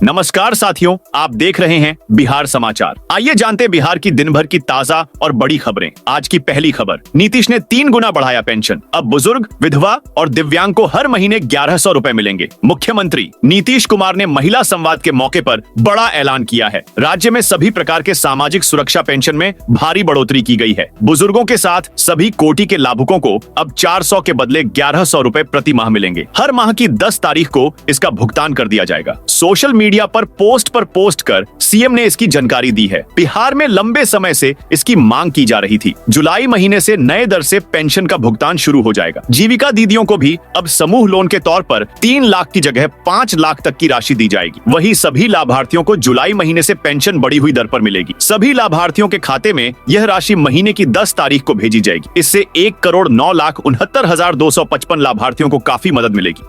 नमस्कार साथियों, आप देख रहे हैं बिहार समाचार। आइए जानते हैं बिहार की दिन भर की ताजा और बड़ी खबरें। आज की पहली खबर, नीतीश ने 3 गुना बढ़ाया पेंशन। अब बुजुर्ग, विधवा और दिव्यांग को हर महीने 1100 रुपए मिलेंगे। मुख्यमंत्री नीतीश कुमार ने महिला संवाद के मौके पर बड़ा ऐलान किया है। राज्य में सभी प्रकार के सामाजिक सुरक्षा पेंशन में भारी बढ़ोतरी की गई है। बुजुर्गों के साथ सभी कोटि के लाभुकों को अब 400 के बदले 1100 रुपए प्रति माह मिलेंगे। हर माह की 10 तारीख को इसका भुगतान कर दिया जाएगा। सोशल मीडिया पर पोस्ट कर सीएम ने इसकी जानकारी दी है। बिहार में लंबे समय से इसकी मांग की जा रही थी। जुलाई महीने से नए दर से पेंशन का भुगतान शुरू हो जाएगा। जीविका दीदियों को भी अब समूह लोन के तौर पर 3 लाख की जगह 5 लाख तक की राशि दी जाएगी। वहीं सभी लाभार्थियों को जुलाई महीने से पेंशन बढ़ी हुई दर पर मिलेगी। सभी लाभार्थियों के खाते में यह राशि महीने की 10 तारीख को भेजी जाएगी। इससे 1,09,69,255 लाभार्थियों को काफी मदद मिलेगी।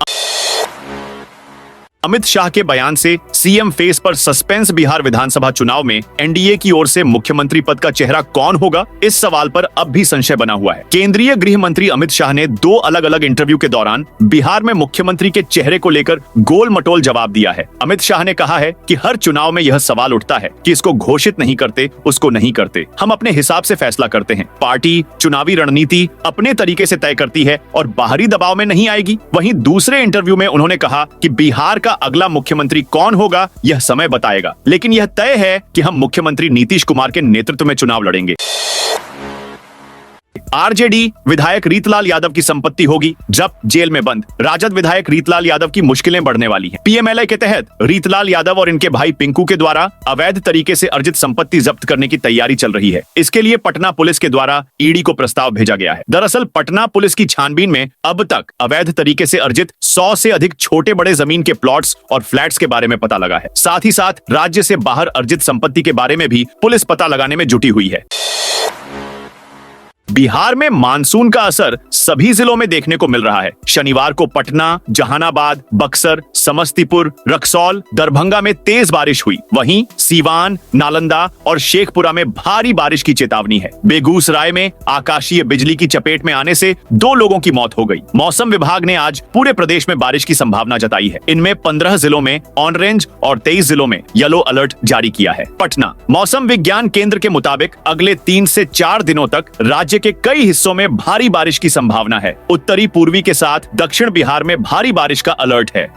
अमित शाह के बयान से सीएम फेस पर सस्पेंस। बिहार विधानसभा चुनाव में एनडीए की ओर से मुख्यमंत्री पद का चेहरा कौन होगा, इस सवाल पर अब भी संशय बना हुआ है। केंद्रीय गृह मंत्री अमित शाह ने 2 अलग अलग इंटरव्यू के दौरान बिहार में मुख्यमंत्री के चेहरे को लेकर गोल मटोल जवाब दिया है। अमित शाह ने कहा है कि हर चुनाव में यह सवाल उठता है कि इसको घोषित नहीं करते, उसको नहीं करते। हम अपने हिसाब से फैसला करते हैं। पार्टी चुनावी रणनीति अपने तरीके से तय करती है और बाहरी दबाव में नहीं आएगी। वहीं दूसरे इंटरव्यू में उन्होंने कहा कि बिहार का अगला मुख्यमंत्री कौन होगा यह समय बताएगा, लेकिन यह तय है कि हम मुख्यमंत्री नीतीश कुमार के नेतृत्व में चुनाव लड़ेंगे। आरजेडी विधायक रीतलाल यादव की संपत्ति होगी जब्त, जेल में बंद। राजद विधायक रीतलाल यादव की मुश्किलें बढ़ने वाली हैं। पीएमएलए के तहत रीतलाल यादव और इनके भाई पिंकू के द्वारा अवैध तरीके से अर्जित संपत्ति जब्त करने की तैयारी चल रही है। इसके लिए पटना पुलिस के द्वारा ईडी को प्रस्ताव भेजा गया है। दरअसल पटना पुलिस की छानबीन में अब तक अवैध तरीके से अर्जित 100 से अधिक छोटे बड़े जमीन के प्लॉट्स और फ्लैट्स के बारे में पता लगा है। साथ ही साथ राज्य से बाहर अर्जित संपत्ति के बारे में भी पुलिस पता लगाने में जुटी हुई है। बिहार में मानसून का असर सभी जिलों में देखने को मिल रहा है। शनिवार को पटना, जहानाबाद, बक्सर, समस्तीपुर, रक्सौल, दरभंगा में तेज बारिश हुई। वहीं सीवान, नालंदा और शेखपुरा में भारी बारिश की चेतावनी है। बेगूसराय में आकाशीय बिजली की चपेट में आने से 2 लोगों की मौत हो गई। मौसम विभाग ने आज पूरे प्रदेश में बारिश की संभावना जताई है। इनमें 15 जिलों में ऑरेंज और 23 जिलों में येलो अलर्ट जारी किया है। पटना मौसम विज्ञान केंद्र के मुताबिक अगले 3 से 4 दिनों तक राज्य के कई हिस्सों में भारी बारिश की संभावना है। उत्तरी पूर्वी के साथ दक्षिण बिहार में भारी बारिश का अलर्ट है।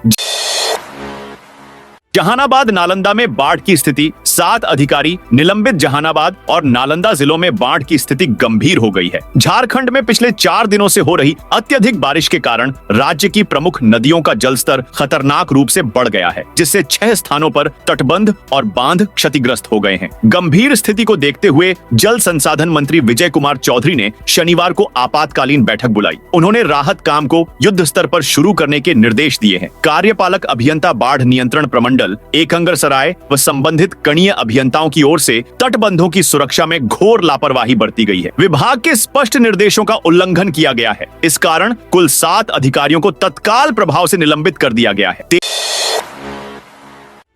जहानाबाद नालंदा में बाढ़ की स्थिति, 7 अधिकारी निलंबित। जहानाबाद और नालंदा जिलों में बाढ़ की स्थिति गंभीर हो गई है। झारखंड में पिछले 4 दिनों से हो रही अत्यधिक बारिश के कारण राज्य की प्रमुख नदियों का जलस्तर खतरनाक रूप से बढ़ गया है, जिससे 6 स्थानों पर तटबंध और बांध क्षतिग्रस्त हो गए हैं। गंभीर स्थिति को देखते हुए जल संसाधन मंत्री विजय कुमार चौधरी ने शनिवार को आपातकालीन बैठक बुलाई। उन्होंने राहत काम को युद्ध स्तर पर शुरू करने के निर्देश दिए हैं। कार्यपालक अभियंता बाढ़ नियंत्रण प्रमंडल एकंगरसराय व संबंधित कणीय अभियंताओं की ओर से तटबंधों की सुरक्षा में घोर लापरवाही बरती गई है। विभाग के स्पष्ट निर्देशों का उल्लंघन किया गया है। इस कारण कुल 7 अधिकारियों को तत्काल प्रभाव से निलंबित कर दिया गया है।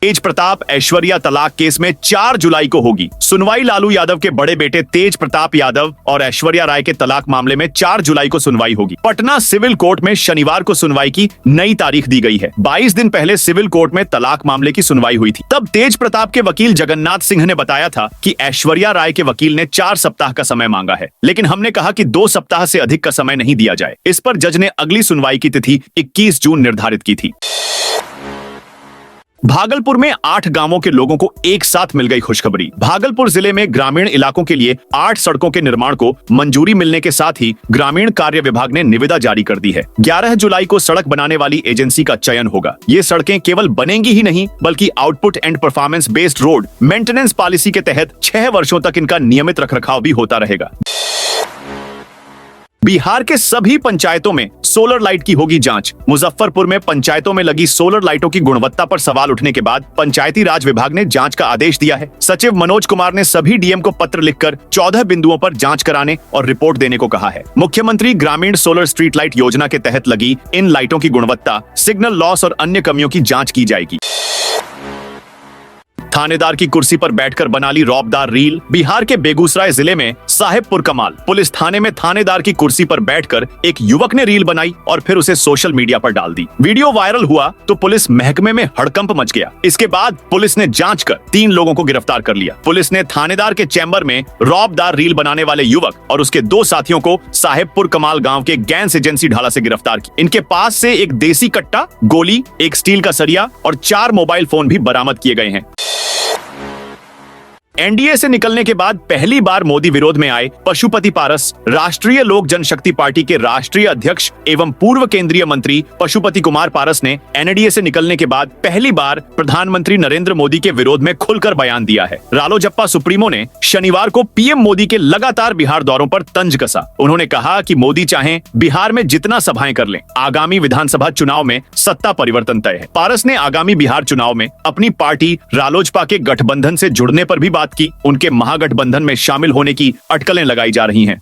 तेज प्रताप ऐश्वर्या तलाक केस में 4 जुलाई को होगी सुनवाई। लालू यादव के बड़े बेटे तेज प्रताप यादव और ऐश्वर्या राय के तलाक मामले में 4 जुलाई को सुनवाई होगी। पटना सिविल कोर्ट में शनिवार को सुनवाई की नई तारीख दी गई है। 22 दिन पहले सिविल कोर्ट में तलाक मामले की सुनवाई हुई थी। तब तेज प्रताप के वकील जगन्नाथ सिंह ने बताया था कि ऐश्वर्या राय के वकील ने 4 सप्ताह का समय मांगा है, लेकिन हमने कहा कि 2 सप्ताह से अधिक का समय नहीं दिया जाए। इस पर जज ने अगली सुनवाई की तिथि 21 जून निर्धारित की थी। भागलपुर में 8 गांवों के लोगों को एक साथ मिल गई खुशखबरी। भागलपुर जिले में ग्रामीण इलाकों के लिए 8 सड़कों के निर्माण को मंजूरी मिलने के साथ ही ग्रामीण कार्य विभाग ने निविदा जारी कर दी है। 11 जुलाई को सड़क बनाने वाली एजेंसी का चयन होगा। ये सड़कें केवल बनेंगी ही नहीं, बल्कि output and performance based road maintenance policy के तहत 6 वर्षों तक इनका नियमित रखरखाव भी होता रहेगा। बिहार के सभी पंचायतों में सोलर लाइट की होगी जांच। मुजफ्फरपुर में पंचायतों में लगी सोलर लाइटों की गुणवत्ता पर सवाल उठने के बाद पंचायती राज विभाग ने जांच का आदेश दिया है। सचिव मनोज कुमार ने सभी डीएम को पत्र लिखकर 14 बिंदुओं पर जांच कराने और रिपोर्ट देने को कहा है। मुख्यमंत्री ग्रामीण सोलर स्ट्रीट लाइट योजना के तहत लगी इन लाइटों की गुणवत्ता, सिग्नल लॉस और अन्य कमियों की जांच की जाएगी। थानेदार की कुर्सी पर बैठकर बना ली रौबदार रील। बिहार के बेगूसराय जिले में साहेबपुर कमाल पुलिस थाने में थानेदार की कुर्सी पर बैठकर एक युवक ने रील बनाई और फिर उसे सोशल मीडिया पर डाल दी। वीडियो वायरल हुआ तो पुलिस महकमे में हड़कंप मच गया। इसके बाद पुलिस ने जांच कर 3 लोगों को गिरफ्तार कर लिया। पुलिस ने थानेदार के चैम्बर में रौबदार रील बनाने वाले युवक और उसके 2 साथियों को साहेबपुर कमाल गांव के गैंस एजेंसी ढाला से गिरफ्तार किया। इनके पास से एक देसी कट्टा, गोली, एक स्टील का सरिया और 4 मोबाइल फोन भी बरामद किए गए हैं। एनडीए से निकलने के बाद पहली बार मोदी विरोध में आए पशुपति पारस। राष्ट्रीय लोक जनशक्ति पार्टी के राष्ट्रीय अध्यक्ष एवं पूर्व केंद्रीय मंत्री पशुपति कुमार पारस ने एनडीए से निकलने के बाद पहली बार प्रधानमंत्री नरेंद्र मोदी के विरोध में खुलकर बयान दिया है। रालोजप्पा सुप्रीमो ने शनिवार को पीएम मोदी के लगातार बिहार दौरों पर तंज कसा। उन्होंने कहा कि मोदी चाहें बिहार में जितना सभाएं कर लें, आगामी विधानसभा चुनाव में सत्ता परिवर्तन तय है। पारस ने आगामी बिहार चुनाव में अपनी पार्टी रालोजपा के गठबंधन से जुड़ने पर भी बात की। उनके महागठबंधन में शामिल होने की अटकलें लगाई जा रही हैं।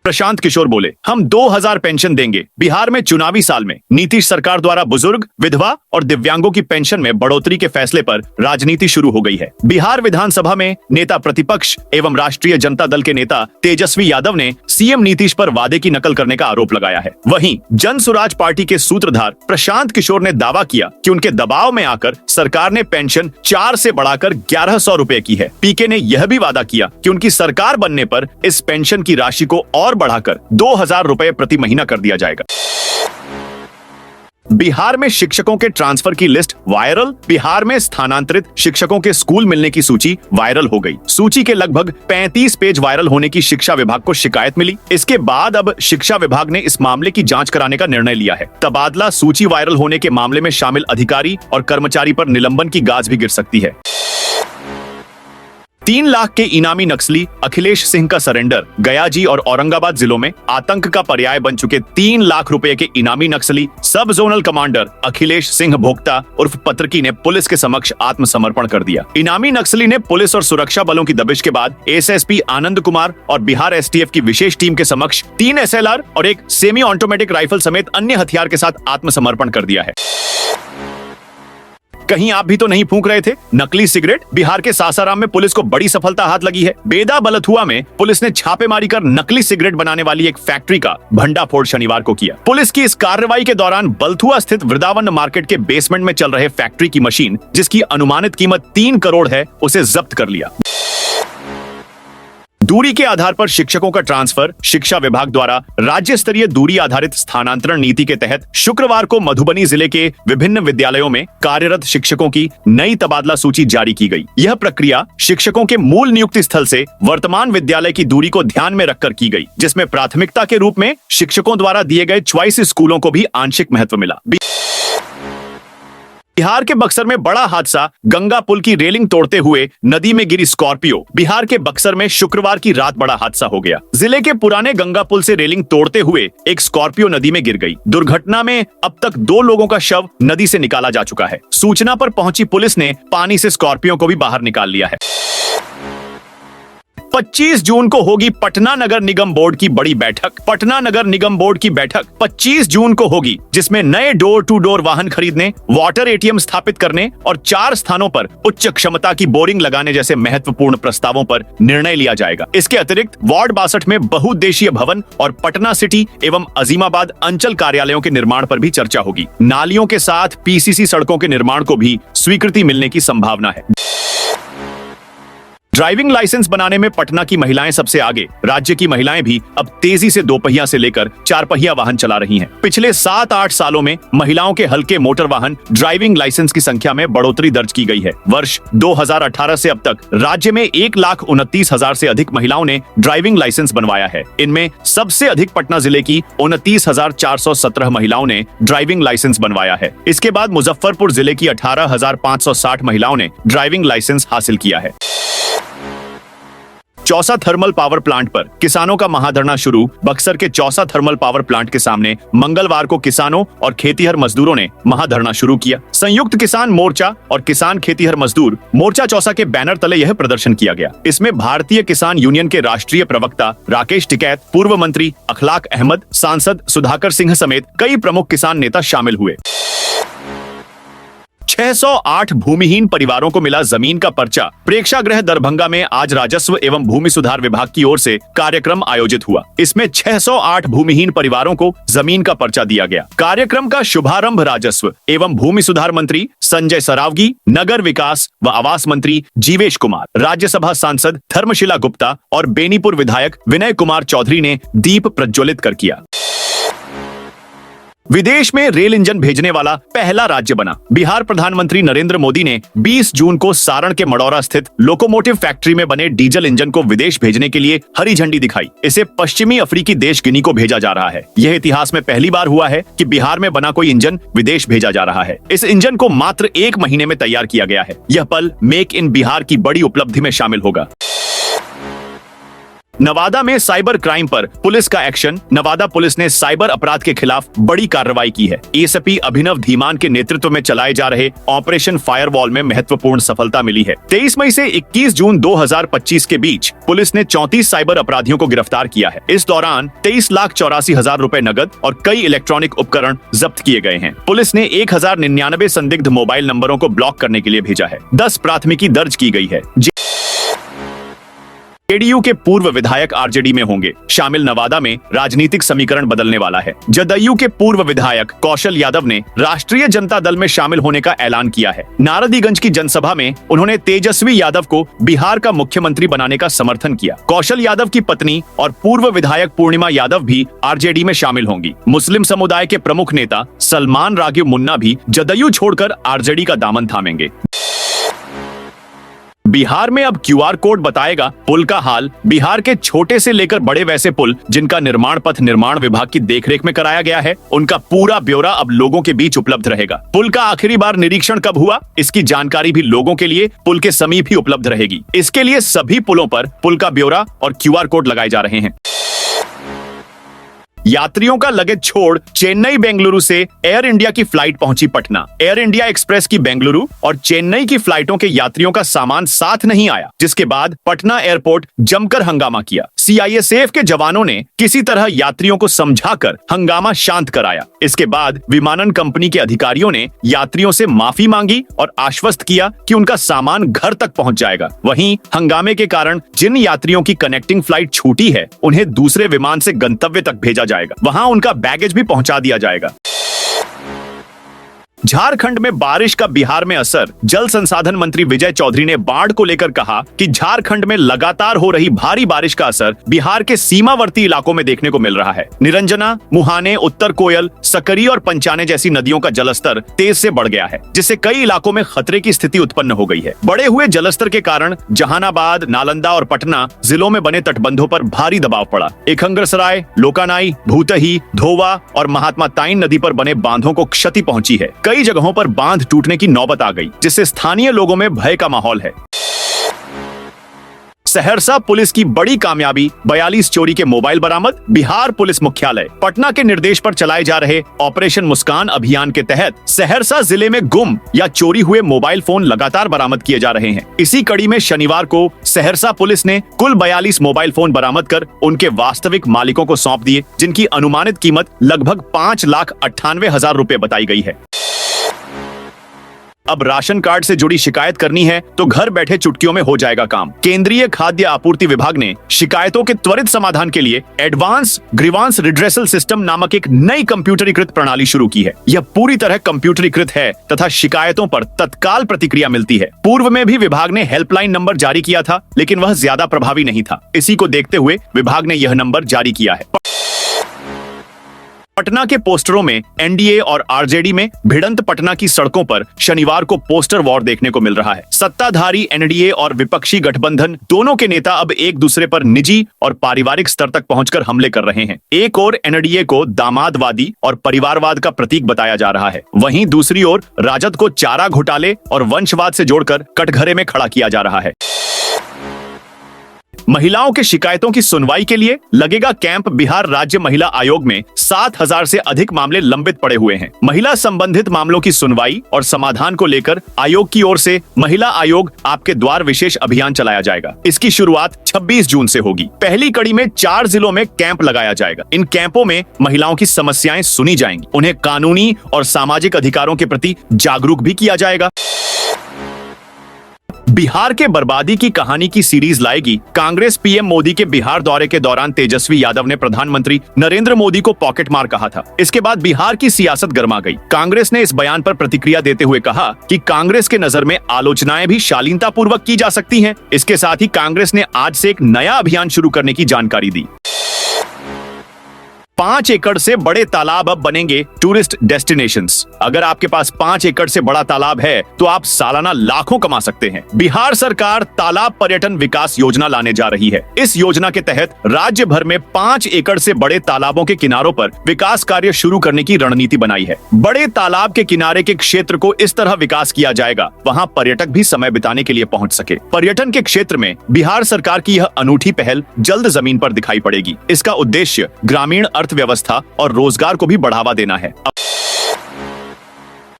प्रशांत किशोर बोले, हम 2000 पेंशन देंगे। बिहार में चुनावी साल में नीतीश सरकार द्वारा बुजुर्ग, विधवा और दिव्यांगों की पेंशन में बढ़ोतरी के फैसले पर राजनीति शुरू हो गई है। बिहार विधानसभा में नेता प्रतिपक्ष एवं राष्ट्रीय जनता दल के नेता तेजस्वी यादव ने सीएम नीतीश पर वादे की नकल करने का आरोप लगाया है। वहीं जन सुराज पार्टी के सूत्रधार प्रशांत किशोर ने दावा किया कि उनके दबाव में आकर सरकार ने पेंशन 4 से बढ़ाकर 1100 रुपए की है। पीके ने यह भी वादा किया कि उनकी सरकार बनने पर इस पेंशन की राशि को और बढ़ाकर 2000 रुपए प्रति महीना कर दिया जाएगा। बिहार में शिक्षकों के ट्रांसफर की लिस्ट वायरल। बिहार में स्थानांतरित शिक्षकों के स्कूल मिलने की सूची वायरल हो गई। सूची के लगभग 35 पेज वायरल होने की शिक्षा विभाग को शिकायत मिली। इसके बाद अब शिक्षा विभाग ने इस मामले की जांच कराने का निर्णय लिया है। तबादला सूची वायरल होने के मामले में शामिल अधिकारी और कर्मचारी पर निलंबन की गाज भी गिर सकती है। 3 लाख के इनामी नक्सली अखिलेश सिंह का सरेंडर। गयाजी और औरंगाबाद जिलों में आतंक का पर्याय बन चुके 3 लाख रुपए के इनामी नक्सली सब जोनल कमांडर अखिलेश सिंह भोक्ता उर्फ पत्रकी ने पुलिस के समक्ष आत्मसमर्पण कर दिया। इनामी नक्सली ने पुलिस और सुरक्षा बलों की दबिश के बाद एसएसपी आनंद कुमार और बिहार एसटीएफ की विशेष टीम के समक्ष 3 एसएलआर और एक सेमी ऑटोमेटिक राइफल समेत अन्य हथियार के साथ आत्मसमर्पण कर दिया है। कहीं आप भी तो नहीं फूंक रहे थे नकली सिगरेट? बिहार के सासाराम में पुलिस को बड़ी सफलता हाथ लगी है। बेदा बलथुआ में पुलिस ने छापेमारी कर नकली सिगरेट बनाने वाली एक फैक्ट्री का भंडाफोड़ शनिवार को किया। पुलिस की इस कार्रवाई के दौरान बलथुआ स्थित वृंदावन मार्केट के बेसमेंट में चल रहे फैक्ट्री की मशीन, जिसकी अनुमानित कीमत 3 करोड़ है, उसे जब्त कर लिया। दूरी के आधार पर शिक्षकों का ट्रांसफर। शिक्षा विभाग द्वारा राज्य स्तरीय दूरी आधारित स्थानांतरण नीति के तहत शुक्रवार को मधुबनी जिले के विभिन्न विद्यालयों में कार्यरत शिक्षकों की नई तबादला सूची जारी की गई। यह प्रक्रिया शिक्षकों के मूल नियुक्ति स्थल से वर्तमान विद्यालय की दूरी को ध्यान में रखकर की गई, जिसमें प्राथमिकता के रूप में शिक्षकों द्वारा दिए गए च्वाइस स्कूलों को भी आंशिक महत्व मिला। बिहार के बक्सर में बड़ा हादसा। गंगा पुल की रेलिंग तोड़ते हुए नदी में गिरी स्कॉर्पियो। बिहार के बक्सर में शुक्रवार की रात बड़ा हादसा हो गया। जिले के पुराने गंगा पुल से रेलिंग तोड़ते हुए एक स्कॉर्पियो नदी में गिर गई। दुर्घटना में अब तक 2 लोगों का शव नदी से निकाला जा चुका है। सूचना पर पहुंची पुलिस ने पानी से स्कॉर्पियो को भी बाहर निकाल लिया है। 25 जून को होगी पटना नगर निगम बोर्ड की बड़ी बैठक। पटना नगर निगम बोर्ड की बैठक 25 जून को होगी, जिसमें नए डोर टू डोर वाहन खरीदने, वाटर एटीएम स्थापित करने और 4 स्थानों पर उच्च क्षमता की बोरिंग लगाने जैसे महत्वपूर्ण प्रस्तावों पर निर्णय लिया जाएगा। इसके अतिरिक्त वार्ड 62 में बहुउद्देशीय भवन और पटना सिटी एवं अजीमाबाद अंचल कार्यालयों के निर्माण पर भी चर्चा होगी। नालियों के साथ पीसीसी सड़कों के निर्माण को भी स्वीकृति मिलने की संभावना है। ड्राइविंग लाइसेंस बनाने में पटना की महिलाएं सबसे आगे। राज्य की महिलाएं भी अब तेजी से 2 पहिया से लेकर 4 पहिया वाहन चला रही हैं। पिछले 7-8 सालों में महिलाओं के हल्के मोटर वाहन ड्राइविंग लाइसेंस की संख्या में बढ़ोतरी दर्ज की गई है। वर्ष 2018 से अब तक राज्य में 1,29,000 से अधिक महिलाओं ने ड्राइविंग लाइसेंस बनवाया है। इनमें सबसे अधिक पटना जिले की 29,417 महिलाओं ने ड्राइविंग लाइसेंस बनवाया है। इसके बाद मुजफ्फरपुर जिले की 18,560 महिलाओं ने ड्राइविंग लाइसेंस हासिल किया है। चौसा थर्मल पावर प्लांट पर किसानों का महाधरना शुरू। बक्सर के चौसा थर्मल पावर प्लांट के सामने मंगलवार को किसानों और खेतीहर मजदूरों ने महाधरना शुरू किया। संयुक्त किसान मोर्चा और किसान खेतीहर मजदूर मोर्चा चौसा के बैनर तले यह प्रदर्शन किया गया। इसमें भारतीय किसान यूनियन के राष्ट्रीय प्रवक्ता राकेश टिकैत, पूर्व मंत्री अखलाक अहमद, सांसद सुधाकर सिंह समेत कई प्रमुख किसान नेता शामिल हुए। 608 भूमिहीन परिवारों को मिला जमीन का पर्चा। प्रेक्षागृह दरभंगा में आज राजस्व एवं भूमि सुधार विभाग की ओर से कार्यक्रम आयोजित हुआ। इसमें 608 भूमिहीन परिवारों को जमीन का पर्चा दिया गया। कार्यक्रम का शुभारंभ राजस्व एवं भूमि सुधार मंत्री संजय सरावगी, नगर विकास व आवास मंत्री जीवेश कुमार, राज्यसभा सांसद धर्मशिला गुप्ता और बेनीपुर विधायक विनय कुमार चौधरी ने दीप प्रज्वलित कर किया। विदेश में रेल इंजन भेजने वाला पहला राज्य बना। बिहार प्रधानमंत्री नरेंद्र मोदी ने 20 जून को सारण के मडौरा स्थित लोकोमोटिव फैक्ट्री में बने डीजल इंजन को विदेश भेजने के लिए हरी झंडी दिखाई। इसे पश्चिमी अफ्रीकी देश गिनी को भेजा जा रहा है। यह इतिहास में पहली बार हुआ है कि बिहार में बना कोई इंजन विदेश भेजा जा रहा है। इस इंजन को मात्र 1 महीने में तैयार किया गया है। यह पल मेक इन बिहार की बड़ी उपलब्धि में शामिल होगा। नवादा में साइबर क्राइम पर पुलिस का एक्शन। नवादा पुलिस ने साइबर अपराध के खिलाफ बड़ी कार्रवाई की है। एएसपी अभिनव धीमान के नेतृत्व में चलाए जा रहे ऑपरेशन फायरवॉल में महत्वपूर्ण सफलता मिली है। 23 मई से 21 जून 2025 के बीच पुलिस ने 34 साइबर अपराधियों को गिरफ्तार किया है। इस दौरान 23,84,000 रुपए नगद और कई इलेक्ट्रॉनिक उपकरण जब्त किए गए हैं। पुलिस ने 1099 संदिग्ध मोबाइल नंबरों को ब्लॉक करने के लिए भेजा है। 10 प्राथमिकी दर्ज की गई है। जेडीयू के पूर्व विधायक आरजेडी में होंगे शामिल। नवादा में राजनीतिक समीकरण बदलने वाला है। जदयू के पूर्व विधायक कौशल यादव ने राष्ट्रीय जनता दल में शामिल होने का ऐलान किया है। नारदीगंज की जनसभा में उन्होंने तेजस्वी यादव को बिहार का मुख्यमंत्री बनाने का समर्थन किया। कौशल यादव की पत्नी और पूर्व विधायक पूर्णिमा यादव भी आरजेडी में शामिल होंगी। मुस्लिम समुदाय के प्रमुख नेता सलमान रागिब मुन्ना भी जदयू छोड़कर आरजेडी का दामन थामेंगे। बिहार में अब क्यूआर कोड बताएगा पुल का हाल। बिहार के छोटे से लेकर बड़े वैसे पुल जिनका निर्माण पथ निर्माण विभाग की देखरेख में कराया गया है, उनका पूरा ब्यौरा अब लोगों के बीच उपलब्ध रहेगा। पुल का आखिरी बार निरीक्षण कब हुआ, इसकी जानकारी भी लोगों के लिए पुल के समीप ही उपलब्ध रहेगी। इसके लिए सभी पुलों पर पुल का ब्यौरा और क्यूआर कोड लगाए जा रहे हैं। यात्रियों का लगेज छोड़ चेन्नई बेंगलुरु से एयर इंडिया की फ्लाइट पहुंची पटना। एयर इंडिया एक्सप्रेस की बेंगलुरु और चेन्नई की फ्लाइटों के यात्रियों का सामान साथ नहीं आया, जिसके बाद पटना एयरपोर्ट जमकर हंगामा किया। सीआईएसएफ के जवानों ने किसी तरह यात्रियों को समझाकर हंगामा शांत कराया। इसके बाद विमानन कंपनी के अधिकारियों ने यात्रियों से माफी मांगी और आश्वस्त किया कि उनका सामान घर तक पहुंच जाएगा। वहीं हंगामे के कारण जिन यात्रियों की कनेक्टिंग फ्लाइट छूटी है, उन्हें दूसरे विमान से गंतव्य तक भेजा जाएगा। वहां उनका बैगेज भी पहुंचा दिया जाएगा। झारखंड में बारिश का बिहार में असर। जल संसाधन मंत्री विजय चौधरी ने बाढ़ को लेकर कहा कि झारखंड में लगातार हो रही भारी बारिश का असर बिहार के सीमावर्ती इलाकों में देखने को मिल रहा है। निरंजना, मुहाने, उत्तर कोयल, सकरी और पंचाने जैसी नदियों का जलस्तर तेज से बढ़ गया है, जिससे कई इलाकों में खतरे की स्थिति उत्पन्न हो गई है। बढ़े हुए जलस्तर के कारण जहानाबाद, नालंदा और पटना जिलों में बने तटबंधों पर भारी दबाव पड़ा। एकंगरसराय, लोकानाई, भूतही, धोवा और महात्मा ताइन नदी पर बने बांधों को क्षति पहुंची है। कई जगहों पर बांध टूटने की नौबत आ गई, जिससे स्थानीय लोगों में भय का माहौल है। सहरसा पुलिस की बड़ी कामयाबी, 42 चोरी के मोबाइल बरामद। बिहार पुलिस मुख्यालय पटना के निर्देश पर चलाए जा रहे ऑपरेशन मुस्कान अभियान के तहत सहरसा जिले में गुम या चोरी हुए मोबाइल फोन लगातार बरामद किए जा रहे हैं। इसी कड़ी में शनिवार को सहरसा पुलिस ने कुल 42 मोबाइल फोन बरामद कर उनके वास्तविक मालिकों को सौंप दिए, जिनकी अनुमानित कीमत लगभग 5,98,000 रुपए बताई गई है। अब राशन कार्ड से जुड़ी शिकायत करनी है तो घर बैठे चुटकियों में हो जाएगा काम। केंद्रीय खाद्य आपूर्ति विभाग ने शिकायतों के त्वरित समाधान के लिए एडवांस ग्रीवांस रिड्रेसल सिस्टम नामक एक नई कंप्यूटरीकृत प्रणाली शुरू की है। यह पूरी तरह कंप्यूटरीकृत है तथा शिकायतों पर तत्काल प्रतिक्रिया मिलती है। पूर्व में भी विभाग ने हेल्पलाइन नंबर जारी किया था, लेकिन वह ज्यादा प्रभावी नहीं था। इसी को देखते हुए विभाग ने यह नंबर जारी किया है। पटना के पोस्टरों में एनडीए और आरजेडी में भिड़ंत। पटना की सड़कों पर शनिवार को पोस्टर वॉर देखने को मिल रहा है। सत्ताधारी एनडीए और विपक्षी गठबंधन दोनों के नेता अब एक दूसरे पर निजी और पारिवारिक स्तर तक पहुंचकर हमले कर रहे हैं। एक ओर एनडीए को दामादवादी और परिवारवाद का प्रतीक बताया जा रहा है, वहीं दूसरी ओर राजद को चारा घोटाले और वंशवाद से जोड़कर कटघरे में खड़ा किया जा रहा है। महिलाओं के शिकायतों की सुनवाई के लिए लगेगा कैंप। बिहार राज्य महिला आयोग में 7,000 से अधिक मामले लंबित पड़े हुए हैं। महिला संबंधित मामलों की सुनवाई और समाधान को लेकर आयोग की ओर से महिला आयोग आपके द्वार विशेष अभियान चलाया जाएगा। इसकी शुरुआत 26 जून से होगी। पहली कड़ी में 4 जिलों में कैंप लगाया जाएगा। इन कैंपों में महिलाओं की समस्याएं सुनी जाएंगी, उन्हें कानूनी और सामाजिक अधिकारों के प्रति जागरूक भी किया जाएगा। बिहार के बर्बादी की कहानी की सीरीज लाएगी कांग्रेस। पीएम मोदी के बिहार दौरे के दौरान तेजस्वी यादव ने प्रधानमंत्री नरेंद्र मोदी को पॉकेट मार कहा था। इसके बाद बिहार की सियासत गर्मा गई। कांग्रेस ने इस बयान पर प्रतिक्रिया देते हुए कहा कि कांग्रेस के नजर में आलोचनाएं भी शालीनता पूर्वक की जा सकती हैं। इसके साथ ही कांग्रेस ने आज से एक नया अभियान शुरू करने की जानकारी दी। 5 एकड़ से बड़े तालाब अब बनेंगे टूरिस्ट डेस्टिनेशंस। अगर आपके पास 5 एकड़ से बड़ा तालाब है तो आप सालाना लाखों कमा सकते हैं। बिहार सरकार तालाब पर्यटन विकास योजना लाने जा रही है। इस योजना के तहत राज्य भर में 5 एकड़ से बड़े तालाबों के किनारों पर विकास कार्य शुरू करने की रणनीति बनाई है। बड़े तालाब के किनारे के क्षेत्र को इस तरह विकास किया जाएगा वहां पर्यटक भी समय बिताने के लिए पहुंच सके। पर्यटन के क्षेत्र में बिहार सरकार की यह अनूठी पहल जल्द जमीन पर दिखाई पड़ेगी। इसका उद्देश्य ग्रामीण व्यवस्था और रोजगार को भी बढ़ावा देना है।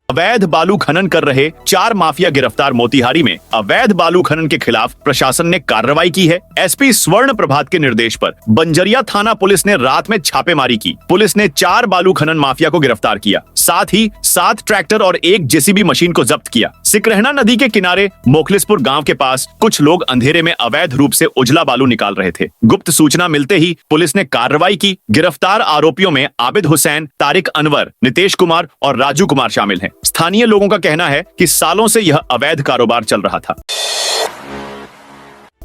अवैध बालू खनन कर रहे 4 माफिया गिरफ्तार। मोतिहारी में अवैध बालू खनन के खिलाफ प्रशासन ने कार्रवाई की है। एसपी स्वर्ण प्रभात के निर्देश पर बंजरिया थाना पुलिस ने रात में छापेमारी की। पुलिस ने 4 बालू खनन माफिया को गिरफ्तार किया। साथ ही 7 ट्रैक्टर और 1 जेसीबी मशीन को जब्त किया। सिकरहना नदी के किनारे मोखलिसपुर गांव के पास कुछ लोग अंधेरे में अवैध रूप से उजला बालू निकाल रहे थे। गुप्त सूचना मिलते ही पुलिस ने कार्रवाई की। गिरफ्तार आरोपियों में आबिद हुसैन, तारिक अनवर, नितेश कुमार और राजू कुमार शामिल हैं। स्थानीय लोगों का कहना है कि सालों से यह अवैध कारोबार चल रहा था।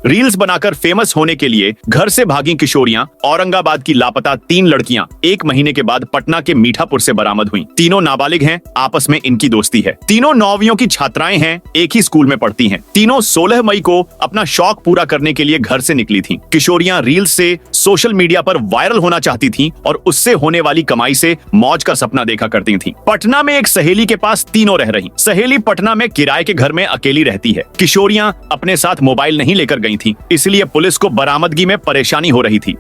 रील्स बनाकर फेमस होने के लिए घर से भागी किशोरियां। औरंगाबाद की लापता 3 लड़कियां 1 महीने के बाद पटना के मीठापुर से बरामद हुई। तीनों नाबालिग हैं, आपस में इनकी दोस्ती है। तीनों 9वीं की छात्राएं हैं, एक ही स्कूल में पढ़ती हैं। तीनों 16 मई को अपना शौक पूरा करने के लिए घर से निकली थीं। किशोरियां रील्स से सोशल मीडिया पर वायरल होना चाहती थीं और उससे होने वाली कमाई से मौज का सपना देखा करती थीं। पटना में एक सहेली के पास तीनों रह रही। सहेली पटना में किराए के घर में अकेली रहती है। किशोरियां अपने साथ मोबाइल नहीं लेकर गई थी, इसलिए पुलिस को बरामदगी में परेशानी हो रही थी।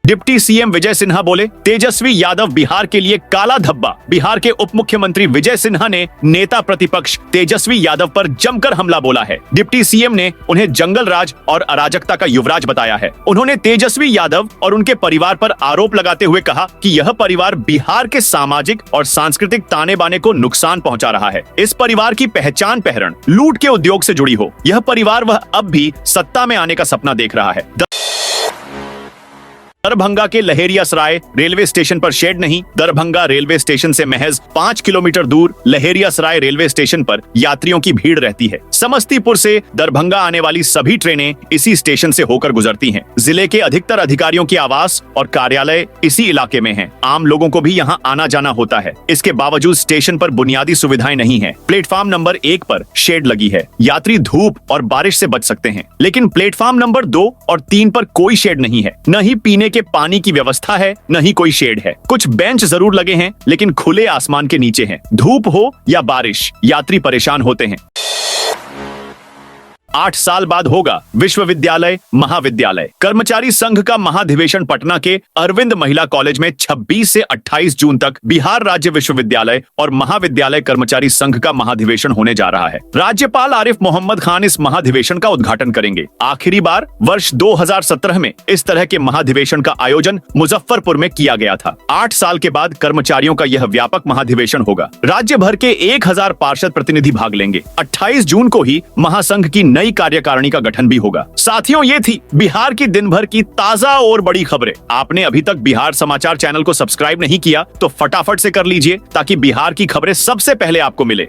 डिप्टी सीएम विजय सिन्हा बोले, तेजस्वी यादव बिहार के लिए काला धब्बा। बिहार के उप मुख्यमंत्री विजय सिन्हा ने नेता प्रतिपक्ष तेजस्वी यादव पर जमकर हमला बोला है। डिप्टी सीएम ने उन्हें जंगल राज और अराजकता का युवराज बताया है। उन्होंने तेजस्वी यादव और उनके परिवार पर आरोप लगाते हुए कहा कि यह परिवार बिहार के सामाजिक और सांस्कृतिक ताने बाने को नुकसान पहुंचा रहा है। इस परिवार की पहचान पहरण लूट के उद्योग से जुड़ी हो। यह परिवार वह अब भी सत्ता में आने का सपना देख रहा है। दरभंगा के लहेरियासराय रेलवे स्टेशन पर शेड नहीं। दरभंगा रेलवे स्टेशन से महज 5 किलोमीटर दूर लहेरियासराय रेलवे स्टेशन पर यात्रियों की भीड़ रहती है। समस्तीपुर से दरभंगा आने वाली सभी ट्रेनें इसी स्टेशन से होकर गुजरती हैं। जिले के अधिकतर अधिकारियों के आवास और कार्यालय इसी इलाके में हैं। आम लोगों को भी यहाँ आना जाना होता है। इसके बावजूद स्टेशन पर बुनियादी सुविधाएं नहीं है। प्लेटफॉर्म नंबर 1 पर शेड लगी है। यात्री धूप और बारिश से बच सकते हैं, लेकिन प्लेटफॉर्म नंबर 2 और 3 पर कोई शेड नहीं है। न ही पीने के पानी की व्यवस्था है, न ही कोई शेड है। कुछ बेंच जरूर लगे हैं, लेकिन खुले आसमान के नीचे हैं। धूप हो या बारिश, यात्री परेशान होते हैं। 8 साल बाद होगा विश्वविद्यालय महाविद्यालय। कर्मचारी संघ का महाधिवेशन पटना के अरविंद महिला कॉलेज में 26 से 28 जून तक बिहार राज्य विश्वविद्यालय और महाविद्यालय कर्मचारी संघ का महाधिवेशन होने जा रहा है। राज्यपाल आरिफ मोहम्मद खान इस महाधिवेशन का उद्घाटन करेंगे। आखिरी बार वर्ष 2017 में इस तरह के महाधिवेशन का आयोजन मुजफ्फरपुर में किया गया था। 8 साल के बाद कर्मचारियों का यह व्यापक महाधिवेशन होगा। राज्य भर के 1000 पार्षद प्रतिनिधि भाग लेंगे। 28 जून को ही महासंघ की नई कार्यकारिणी का गठन भी होगा। साथियों, ये थी बिहार की दिन भर की ताजा और बड़ी खबरें। आपने अभी तक बिहार समाचार चैनल को सब्सक्राइब नहीं किया तो फटाफट से कर लीजिए, ताकि बिहार की खबरें सबसे पहले आपको मिले।